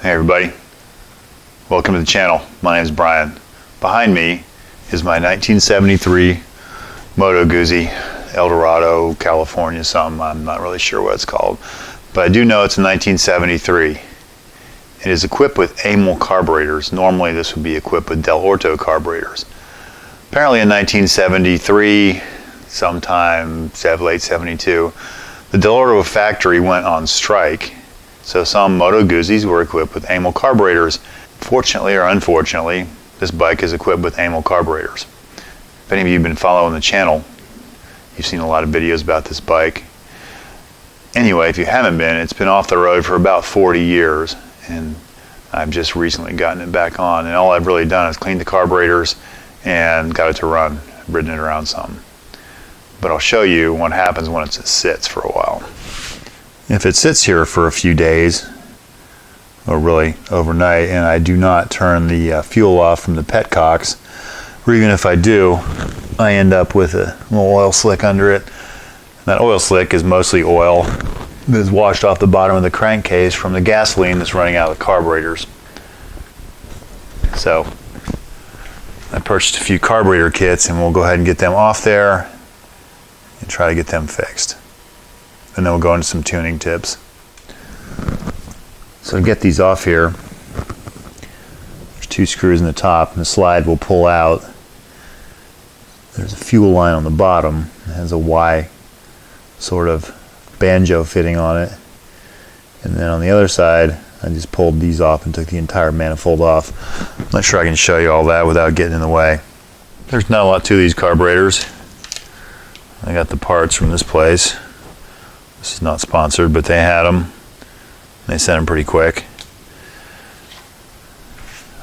Hey everybody, welcome to the channel. My name is Brian. Behind me is my 1973 Moto Guzzi Eldorado, California something. I'm not really sure what it's called, but I do know it's a 1973. It is equipped with Amal carburetors. Normally this would be equipped with Del Orto carburetors. Apparently in 1973, sometime late 72, the Del Orto factory went on strike. So some Moto Guzzis were equipped with Amal carburetors. Fortunately or unfortunately, this bike is equipped with Amal carburetors. If any of you have been following the channel, you've seen a lot of videos about this bike. Anyway, if you haven't been, it's been off the road for about 40 years, and I've just recently gotten it back on, and all I've really done is clean the carburetors and got it to run, ridden it around some. But I'll show you what happens when it sits for a while. If it sits here for a few days, or really overnight, and I do not turn the fuel off from the petcocks, or even if I do, I end up with a little oil slick under it. That oil slick is mostly oil that is washed off the bottom of the crankcase from the gasoline that's running out of the carburetors. So I purchased a few carburetor kits, and we'll go ahead and get them off there and try to get them fixed. And then we'll go into some tuning tips. So to get these off here, there's two screws in the top, and the slide will pull out. There's a fuel line on the bottom. It has a Y sort of banjo fitting on it. And then on the other side, I just pulled these off and took the entire manifold off. I'm not sure I can show you all that without getting in the way. There's not a lot to these carburetors. I got the parts from this place. This is not sponsored, but they had them. They sent them pretty quick.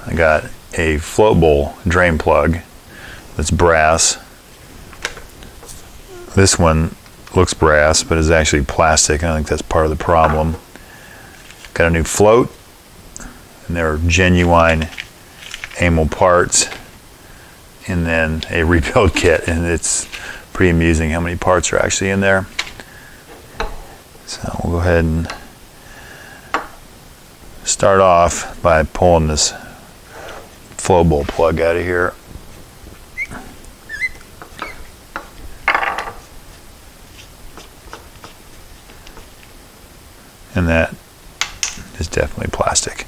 I got a float bowl drain plug that's brass. This one looks brass, but is actually plastic, and I think that's part of the problem. Got a new float, and they're genuine Amal parts, and then a rebuild kit, and it's pretty amusing how many parts are actually in there. So we'll go ahead and start off by pulling this flow bowl plug out of here. And that is definitely plastic.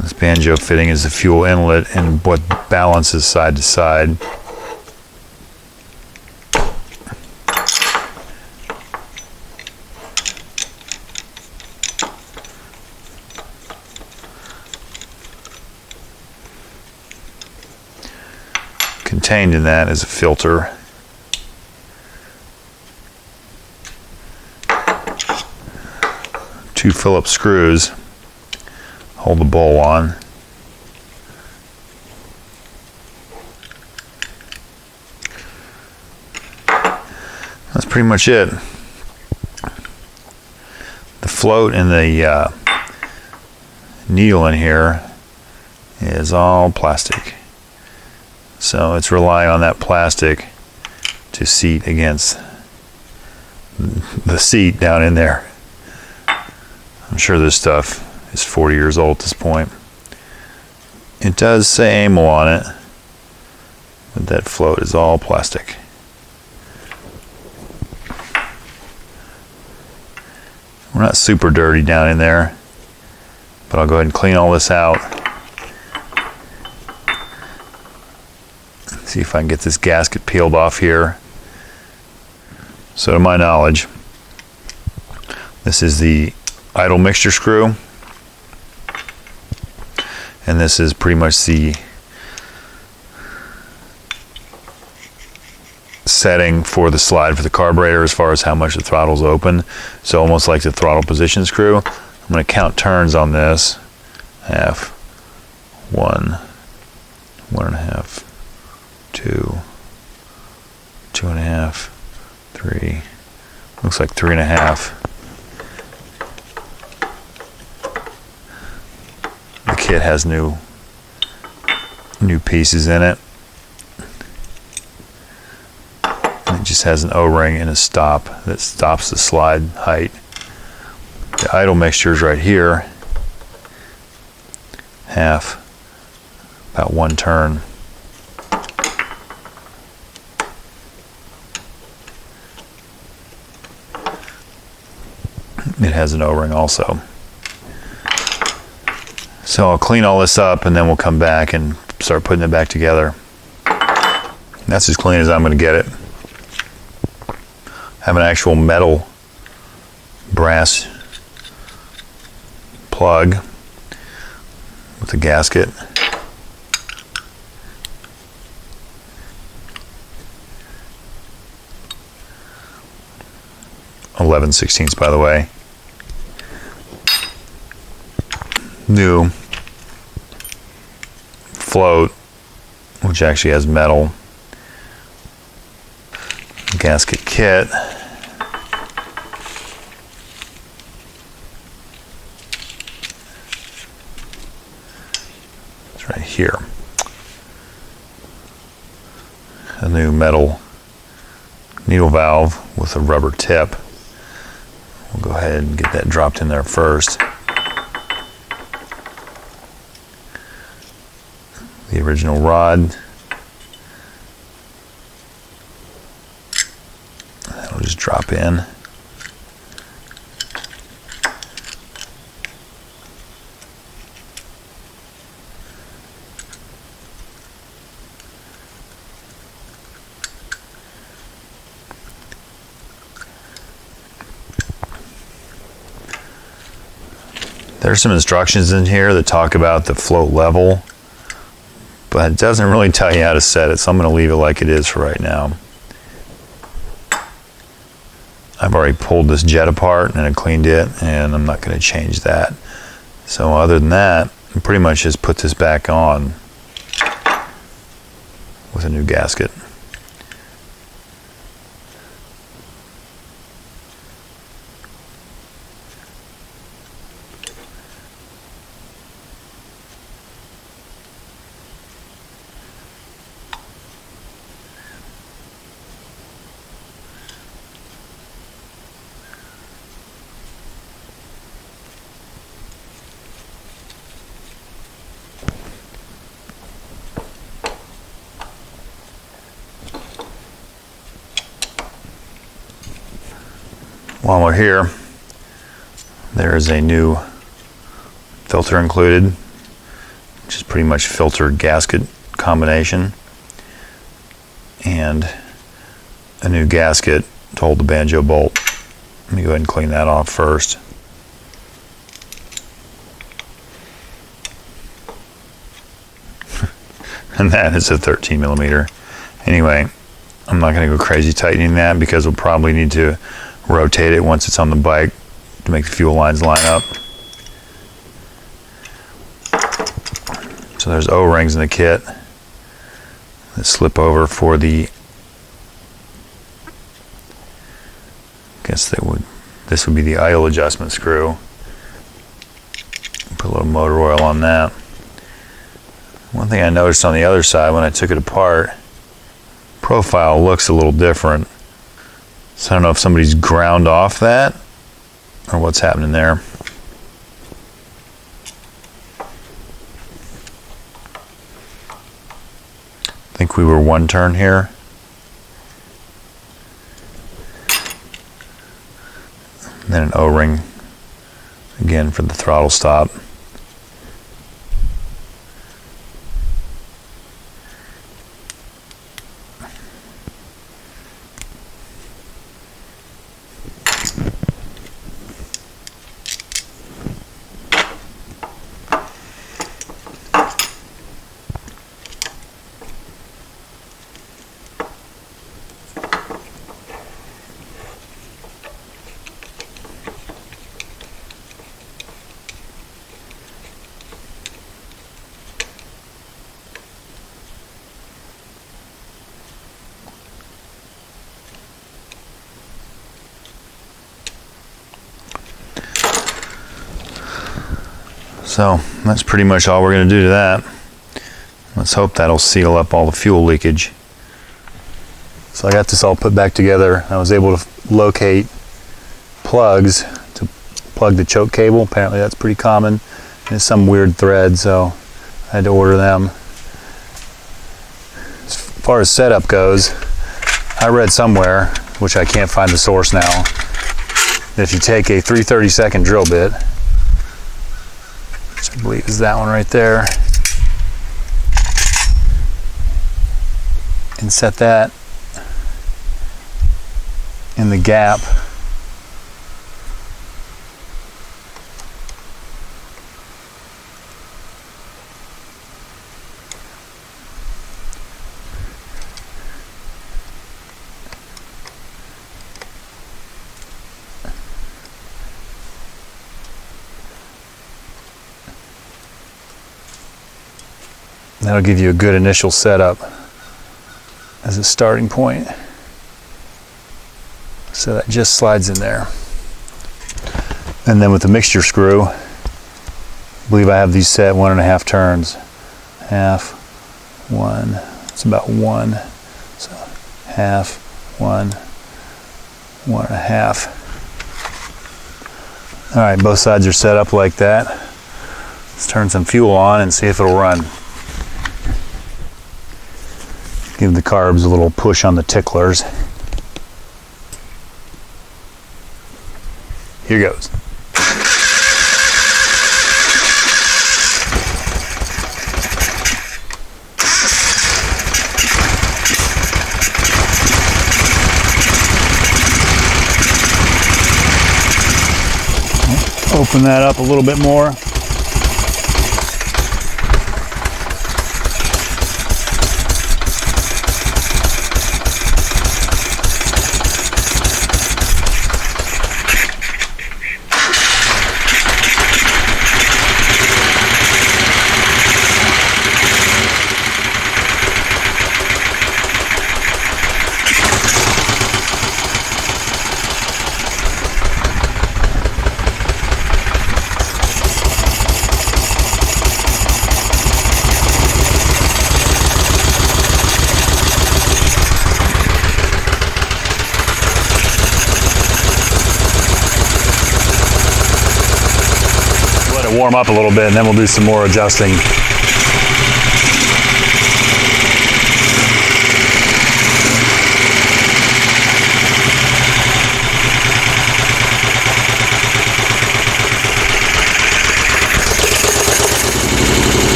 This banjo fitting is the fuel inlet and what balances side to side. Contained in that is a filter. Two Phillips screws hold the bowl on. That's pretty much it. The float and the needle in here is all plastic. So it's relying on that plastic to seat against the seat down in there. I'm sure this stuff is 40 years old at this point. It does say Amal on it, but that float is all plastic. We're not super dirty down in there, but I'll go ahead and clean all this out. See if I can get this gasket peeled off here. So to my knowledge, this is the idle mixture screw, and this is pretty much the setting for the slide for the carburetor as far as how much the throttle's open. So almost like the throttle position screw. I'm going to count turns on this. Half, 1, 1.5, 2, 2.5, 3. Looks like 3.5. The kit has new pieces in it. And it just has an O-ring and a stop that stops the slide height. The idle mixture is right here. half, about 1 turn. It has an O-ring also. So I'll clean all this up and then we'll come back and start putting it back together. That's as clean as I'm going to get it. I have an actual metal brass plug with a gasket. .11/16 by the way. New float, which actually has metal. Gasket kit. It's right here. A new metal needle valve with a rubber tip. We'll go ahead and get that dropped in there first. The original rod. That'll just drop in. There's some instructions in here that talk about the float level, but it doesn't really tell you how to set it, so I'm going to leave it like it is for right now. I've already pulled this jet apart and I cleaned it, and I'm not going to change that. So other than that, I pretty much just put this back on with a new gasket. While we're here, there is a new filter included, which is pretty much filtered gasket combination, and a new gasket to hold the banjo bolt. Let me go ahead and clean that off first. And that is a 13mm. Anyway, I'm not going to go crazy tightening that because we'll probably need to rotate it once it's on the bike to make the fuel lines line up. So there's O-rings in the kit that slip over for the, this would be the idle adjustment screw. Put a little motor oil on that. One thing I noticed on the other side when I took it apart, profile looks a little different. So I don't know if somebody's ground off that or what's happening there. I think we were 1 turn here. And then an O-ring again for the throttle stop. So that's pretty much all we're going to do to that. Let's hope that'll seal up all the fuel leakage. So I got this all put back together. I was able to locate plugs to plug the choke cable. Apparently that's pretty common. And it's some weird thread, so I had to order them. As far as setup goes, I read somewhere, which I can't find the source now, that if you take a 3/32 drill bit, which I believe is that one right there, and set that in the gap that'll give you a good initial setup as a starting point. So that just slides in there. And then with the mixture screw, I believe I have these set 1.5 turns. Half, one, it's about one. So half, one, 1.5. All right, both sides are set up like that. Let's turn some fuel on and see if it'll run. Give the carbs a little push on the ticklers. Here goes. Open that up a little bit more. Warm up a little bit and then we'll do some more adjusting.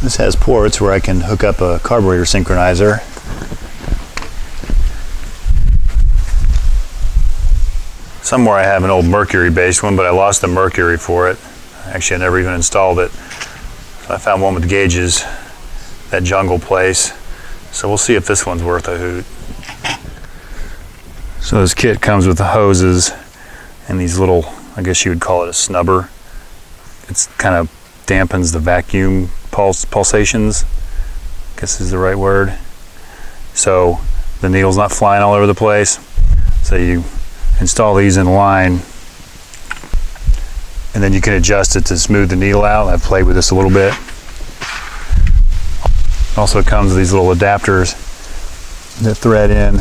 This has ports where I can hook up a carburetor synchronizer. Somewhere I have an old mercury based one, but I lost the mercury for it. Actually, I never even installed it. So I found one with gauges, that jungle place. So we'll see if this one's worth a hoot. So this kit comes with the hoses and these little, I guess you would call it a snubber. It's kind of dampens the vacuum pulsations, I guess is the right word. So the needle's not flying all over the place. So you install these in line and then you can adjust it to smooth the needle out. I've played with this a little bit. Also comes with these little adapters that thread in.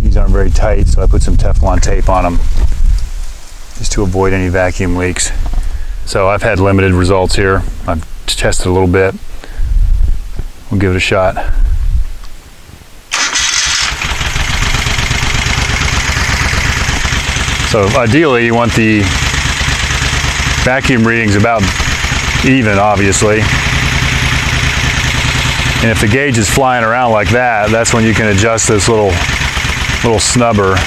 These aren't very tight, so I put some Teflon tape on them just to avoid any vacuum leaks. So I've had limited results here. I've tested a little bit. We'll give it a shot. So ideally you want the vacuum readings about even, obviously. And if the gauge is flying around like that, that's when you can adjust this little snubber.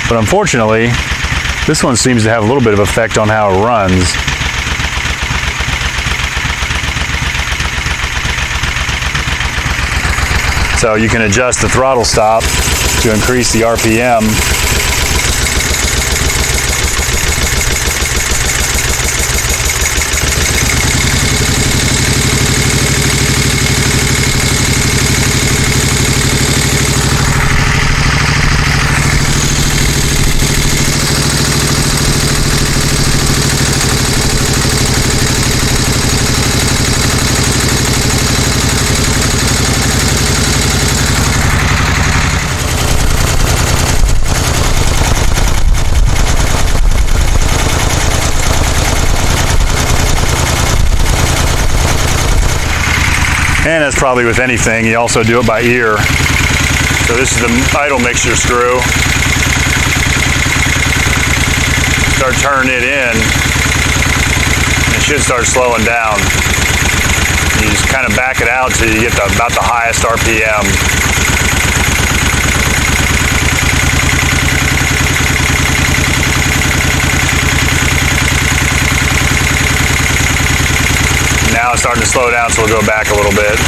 But unfortunately, this one seems to have a little bit of effect on how it runs. So you can adjust the throttle stop to increase the RPM. And as probably with anything, you also do it by ear. So this is the idle mixture screw. Start turning it in, and it should start slowing down. You just kind of back it out till you get about the highest RPM. Now it's starting to slow down, so we'll go back a little bit.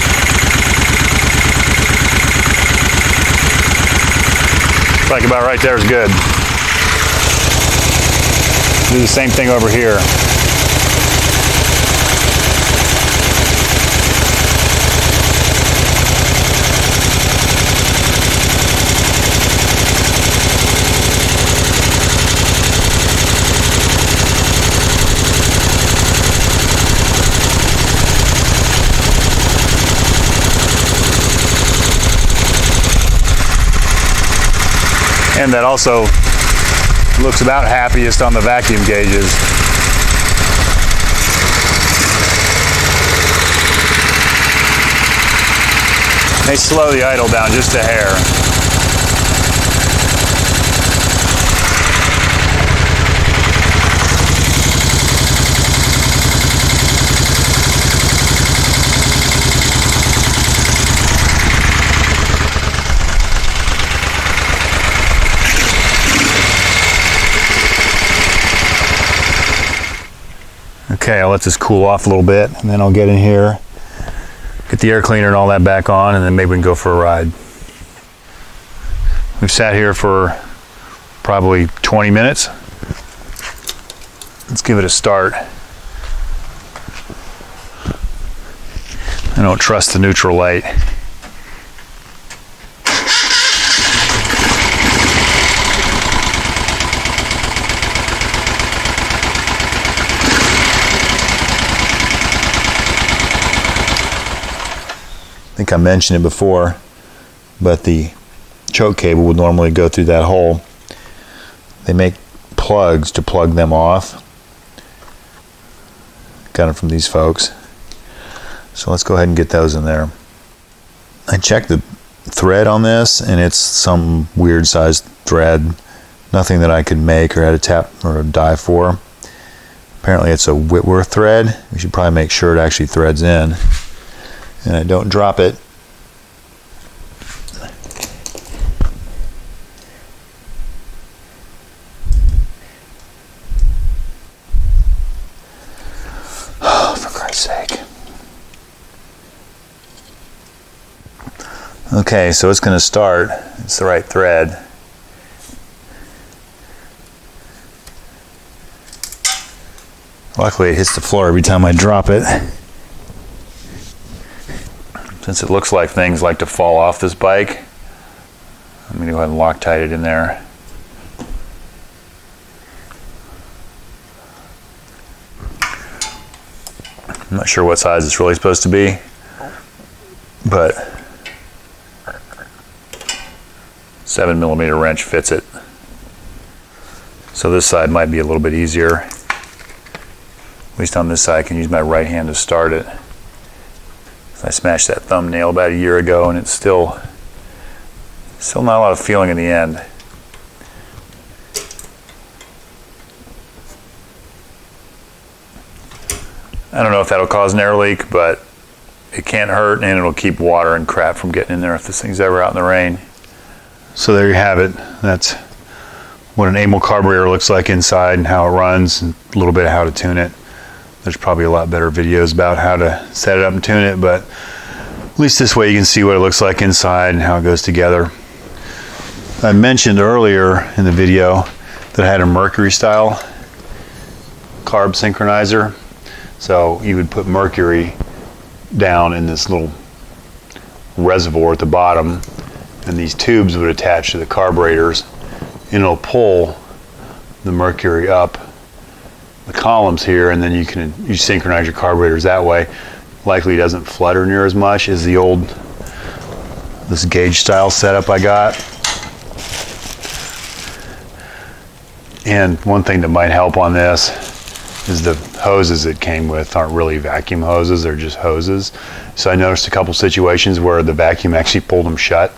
Like about right there is good. Do the same thing over here. And that also looks about happiest on the vacuum gauges. They slow the idle down just a hair. Okay, I'll let this cool off a little bit, and then I'll get in here, get the air cleaner and all that back on, and then maybe we can go for a ride. We've sat here for probably 20 minutes. Let's give it a start. I don't trust the neutral light. I think I mentioned it before, but the choke cable would normally go through that hole. They make plugs to plug them off. Got them from these folks. So let's go ahead and get those in there. I checked the thread on this, and it's some weird sized thread. Nothing that I could make or had a tap or a die for. Apparently it's a Whitworth thread. We should probably make sure it actually threads in. And I don't drop it. Oh, for Christ's sake. Okay, so it's going to start. It's the right thread. Luckily it hits the floor every time I drop it. Since it looks like things like to fall off this bike, I'm going to go ahead and Loctite it in there. I'm not sure what size it's really supposed to be, but 7mm wrench fits it. So this side might be a little bit easier. At least on this side I can use my right hand to start it. I smashed that thumbnail about a year ago, and it's still not a lot of feeling in the end. I don't know if that'll cause an air leak, but it can't hurt, and it'll keep water and crap from getting in there if this thing's ever out in the rain. So there you have it. That's what an Amal carburetor looks like inside and how it runs, and a little bit of how to tune it. There's probably a lot better videos about how to set it up and tune it, but at least this way you can see what it looks like inside and how it goes together. I mentioned earlier in the video that I had a mercury style carb synchronizer. So you would put mercury down in this little reservoir at the bottom, and these tubes would attach to the carburetors, and it'll pull the mercury up the columns here, and then you synchronize your carburetors that way. Likely doesn't flutter near as much as this gauge style setup I got. And one thing that might help on this is the hoses it came with aren't really vacuum hoses, they're just hoses. So I noticed a couple situations where the vacuum actually pulled them shut.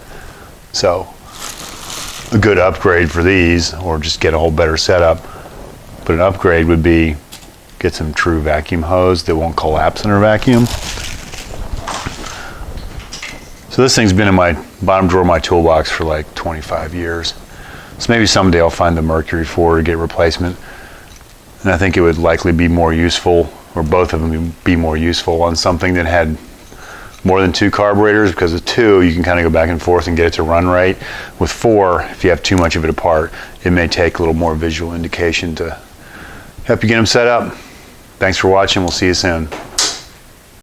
So a good upgrade for these, or just get a whole better setup, but an upgrade would be get some true vacuum hose that won't collapse under vacuum. So this thing's been in my bottom drawer of my toolbox for like 25 years. So maybe someday I'll find the mercury for it to get replacement. And I think it would likely be more useful, or both of them would be more useful on something that had more than 2 carburetors, because with 2 you can kind of go back and forth and get it to run right. With 4, if you have too much of it apart, it may take a little more visual indication to help you get them set up. Thanks for watching. We'll see you soon.